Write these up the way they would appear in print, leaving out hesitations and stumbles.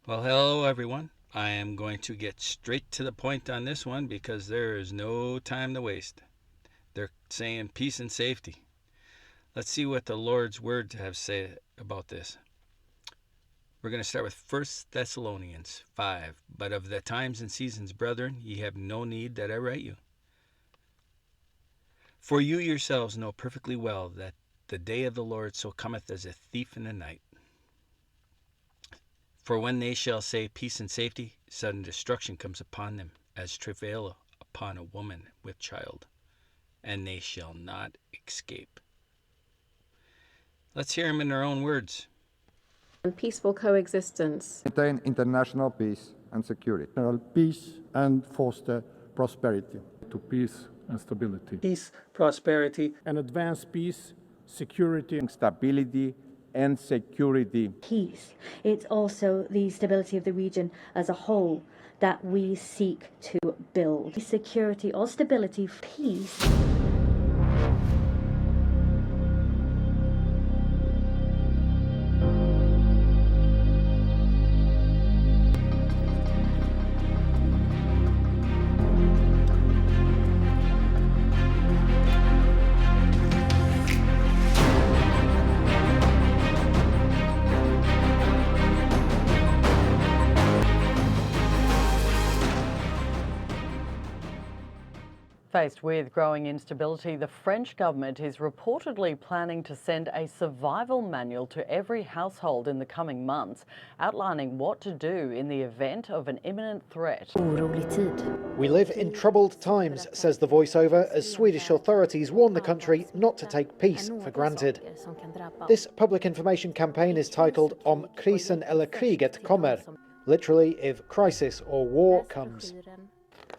Well, hello everyone. I am going to get straight to the point on this one because there is no time to waste. They're saying peace and safety. Let's see what the Lord's words have said about this. We're going to start with 1 Thessalonians 5. But of the times and seasons, brethren, ye have no need that I write you. For you yourselves know perfectly well that the day of the Lord so cometh as a thief in the night. For when they shall say peace and safety, sudden destruction comes upon them, as travail upon a woman with child, and they shall not escape. Let's hear them in their own words. And peaceful coexistence. Maintain international peace and security. Peace and foster prosperity. To peace and stability. Peace, prosperity, and advance peace, security, and stability and security. Peace. It's also the stability of the region as a whole that we seek to build. Security or stability, peace. Faced with growing instability, the French government is reportedly planning to send a survival manual to every household in the coming months, outlining what to do in the event of an imminent threat. We live in troubled times, says the voiceover, as Swedish authorities warn the country not to take peace for granted. This public information campaign is titled Om krisen eller kriget kommer, literally if crisis or war comes.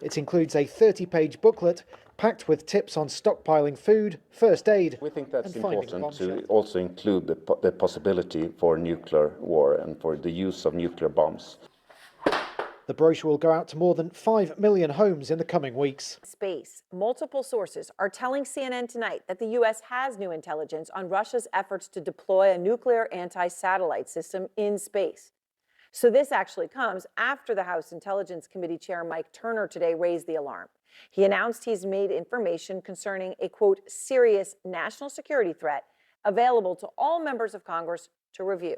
It includes a 30-page booklet packed with tips on stockpiling food, first aid. We think that's important to also include the possibility for nuclear war and for the use of nuclear bombs. The brochure will go out to more than 5 million homes in the coming weeks. Space. Multiple sources are telling CNN tonight that the U.S. has new intelligence on Russia's efforts to deploy a nuclear anti-satellite system in space. So this actually comes after the House Intelligence Committee Chair Mike Turner today raised the alarm. He announced he's made information concerning a, quote, serious national security threat available to all members of Congress to review.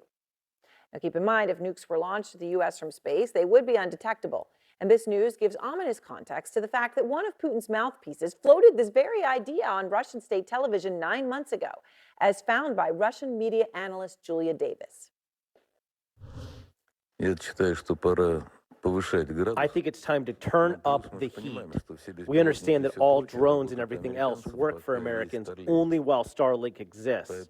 Now keep in mind, if nukes were launched at the U.S. from space, they would be undetectable. And this news gives ominous context to the fact that one of Putin's mouthpieces floated this very idea on Russian state television 9 months ago, as found by Russian media analyst Julia Davis. I think it's time to turn up the heat. We understand that all drones and everything else work for Americans only while Starlink exists.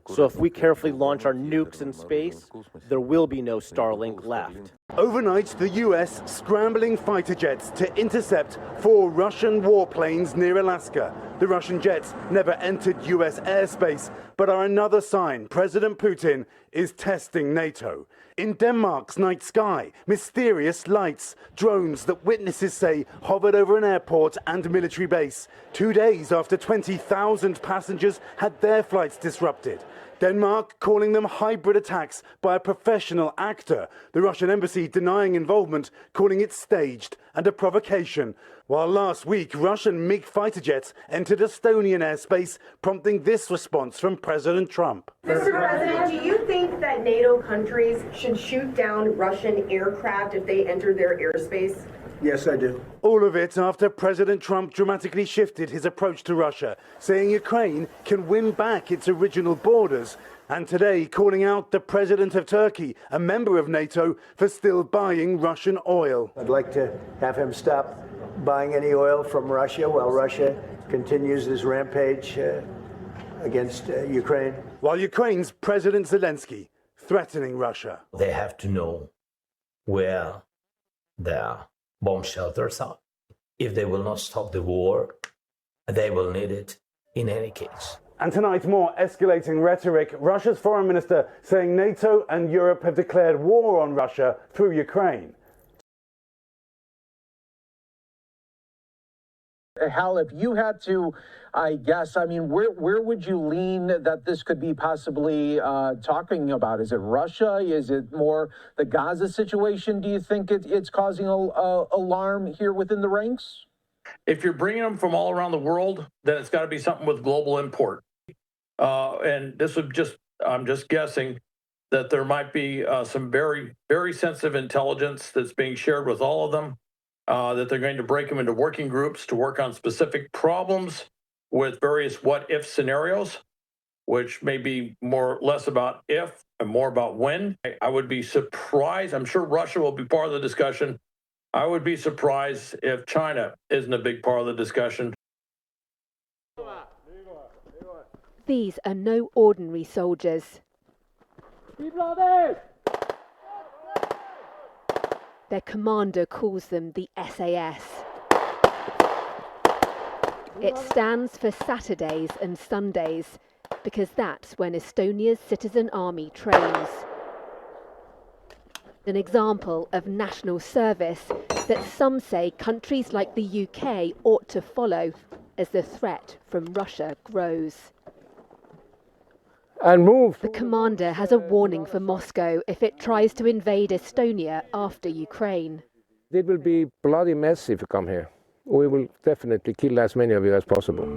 So if we carefully launch our nukes in space, there will be no Starlink left. Overnight, the US scrambling fighter jets to intercept 4 Russian warplanes near Alaska. The Russian jets never entered US airspace, but are another sign President Putin is testing NATO. In Denmark's night sky, mysterious lights, drones that witnesses say hovered over an airport and military base, 2 days after 20,000 passengers had their flights disrupted. Denmark calling them hybrid attacks by a professional actor. The Russian embassy denying involvement, calling it staged and a provocation. While last week, Russian MiG fighter jets entered Estonian airspace, prompting this response from President Trump. Mr. President, do you think that NATO countries should shoot down Russian aircraft if they enter their airspace? Yes, I do. All of it after President Trump dramatically shifted his approach to Russia, saying Ukraine can win back its original borders, and today calling out the president of Turkey, a member of NATO, for still buying Russian oil. I'd like to have him stop buying any oil from Russia while Russia continues this rampage against Ukraine. While Ukraine's President Zelensky threatening Russia. They have to know where their bomb shelters are. If they will not stop the war, they will need it in any case. And tonight, more escalating rhetoric. Russia's foreign minister saying NATO and Europe have declared war on Russia through Ukraine. Hal, if you had to, I guess, I mean, where would you lean that this could be possibly talking about? Is it Russia? Is it more the Gaza situation? Do you think it's causing alarm here within the ranks? If you're bringing them from all around the world, then it's got to be something with global import. And this would just, I'm just guessing that there might be some very, very sensitive intelligence that's being shared with all of them, that they're going to break them into working groups to work on specific problems with various what-if scenarios, which may be less about if and more about when. I would be surprised. I'm sure Russia will be part of the discussion. I would be surprised if China isn't a big part of the discussion. These are no ordinary soldiers. Their commander calls them the SAS. It stands for Saturdays and Sundays because that's when Estonia's citizen army trains. An example of national service that some say countries like the UK ought to follow as the threat from Russia grows. And move. The commander has a warning for Moscow if it tries to invade Estonia after Ukraine. It will be bloody mess if you come here. We will definitely kill as many of you as possible.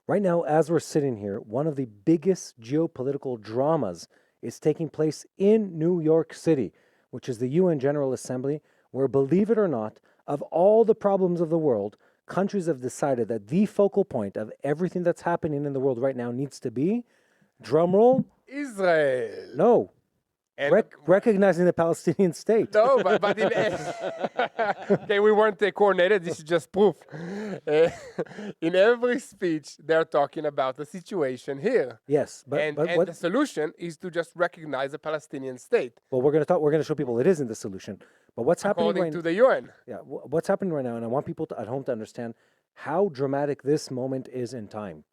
Right now, as we're sitting here, one of the biggest geopolitical dramas is taking place in New York City, which is the UN General Assembly, where, believe it or not, of all the problems of the world, countries have decided that the focal point of everything that's happening in the world right now needs to be, drumroll, Israel. no, recognizing the Palestinian state. No, but okay, we weren't coordinated. This is just proof. In every speech, they're talking about the situation here. Yes, but what the solution is to just recognize a Palestinian state. Well, we're going to show people it isn't the solution. But what's happening according to the UN? Yeah, what's happening right now, and I want people at home to understand how dramatic this moment is in time.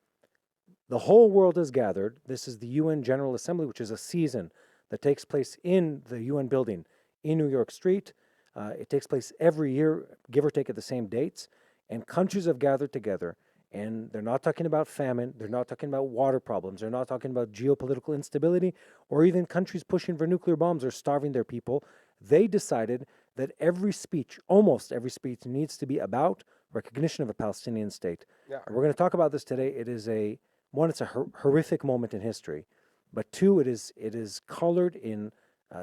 The whole world is gathered. This is the UN General Assembly, which is a season that takes place in the UN building in New York Street. It takes place every year, give or take at the same dates. And countries have gathered together, and they're not talking about famine. They're not talking about water problems. They're not talking about geopolitical instability or even countries pushing for nuclear bombs or starving their people. They decided that every speech, almost every speech, needs to be about recognition of a Palestinian state. Yeah. And we're going to talk about this today. It is it's a horrific moment in history. But two, it is colored in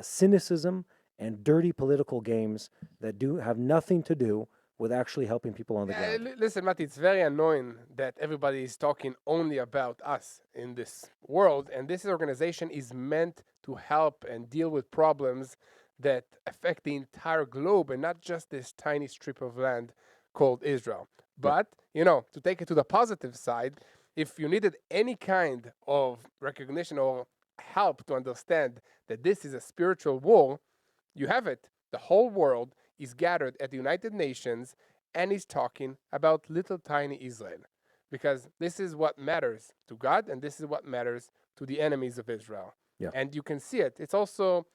cynicism and dirty political games that have nothing to do with actually helping people on the ground. Listen, Matt, it's very annoying that everybody is talking only about us in this world. And this organization is meant to help and deal with problems that affect the entire globe and not just this tiny strip of land called Israel. But, to take it to the positive side, if you needed any kind of recognition or help to understand that this is a spiritual war, you have it. The whole world is gathered at the United Nations and is talking about little tiny Israel. Because this is what matters to God and this is what matters to the enemies of Israel. Yeah. And you can see it. It's also,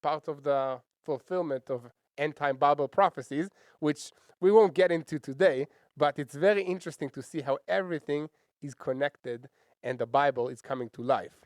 part of the fulfillment of end-time Bible prophecies, which we won't get into today, but it's very interesting to see how everything is connected and the Bible is coming to life.